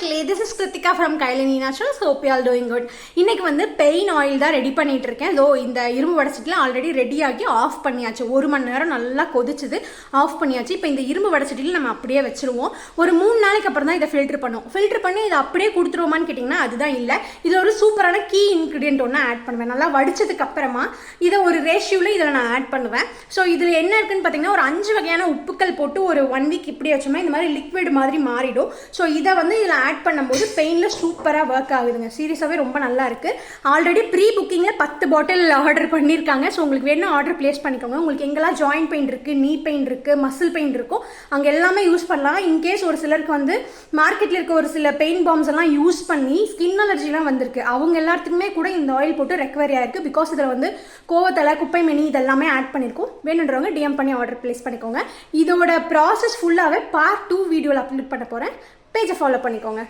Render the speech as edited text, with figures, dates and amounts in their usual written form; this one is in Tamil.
மக்களே, this is Kritika from Kailani Naturals. Hope you all doing good. இன்னைக்கு வந்து பெயின் ஆயில் தான் ரெடி பண்ணிட்டு இருக்கேன். இதோ இந்த இரும்பு வடச்சட்டில ஆல்ரெடி ரெடி ஆகி ஆஃப் பண்ணியாச்சு. 1 மணி நேரம் நல்லா கொதிச்சுது, ஆஃப் பண்ணியாச்சு. இப்போ இந்த இரும்பு வடச்சட்டில நம்ம அப்படியே வச்சிருவோம். ஒரு 3 நாளைக்கு அப்புறம் தான் இதை ஃபில்டர் பண்ணுவோம். ஃபில்டர் பண்ணி இதை அப்படியே கொடுத்துருவோமான்னு கேட்டிங்கன்னா அதுதான் இல்லை. இதில் ஒரு சூப்பரான கீ இன்க்ரீடியன்ட் ஒன்று ஆட் பண்ணுவேன். நல்லா வடிச்சதுக்கு அப்புறமா இதை ஒரு ரேஷியோவில் இதில் நான் ஆட் பண்ணுவேன். ஸோ இதில் என்ன இருக்குன்னு பார்த்தீங்கன்னா ஒரு 5 வகையான உப்புக்கள் போட்டு ஒரு 1 வீக் இப்படி வச்சோம்னா இந்த மாதிரி லிக்விட் மாதிரி மாறிடும். ஸோ இதை வந்து இதில் ஆட் பண்ணும்போது பெயினில் சூப்பராக ஒர்க் ஆகுதுங்க. சீரியஸாகவே ரொம்ப நல்லா இருக்குது. ஆல்ரெடி ப்ரீ புக்கிங்கில் 10 பாட்டில் ஆர்டர் பண்ணியிருக்காங்க. ஸோ உங்களுக்கு வேணும் ஆர்டர் பிளேஸ் பண்ணிக்கோங்க. உங்களுக்கு எங்கெல்லாம் ஜாயின்ட் பெயின் இருக்குது, நீ பெயின் இருக்குது, மசில் பெயின் இருக்கும், அங்கே எல்லாமே யூஸ் பண்ணலாம். இன்கேஸ் ஒரு சிலருக்கு வந்து மார்க்கெட்டில் இருக்க ஒரு சில பெயின் பாம்ஸ் எல்லாம் யூஸ் பண்ணி ஸ்கின் அலர்ஜிலாம் வந்திருக்கு. அவங்க எல்லாத்துக்குமே கூட இந்த ஆயில் போட்டு ரெக்கவரி ஆயிருக்கு. பிகாஸ் இதில் வந்து கோவத்தலை, குப்பை மணி இதெல்லாமே ஆட் பண்ணியிருக்கோம். வேணுன்றவங்க டிஎம் பண்ணி ஆர்டர் பிளேஸ் பண்ணிக்கோங்க. இதோட ப்ராசஸ் ஃபுல்லாகவே பார்ட் 2 வீடியோவில் அப்லோட் பண்ண போகிறேன். பேஜை ஃபாலோ பண்ணிக்கோங்க.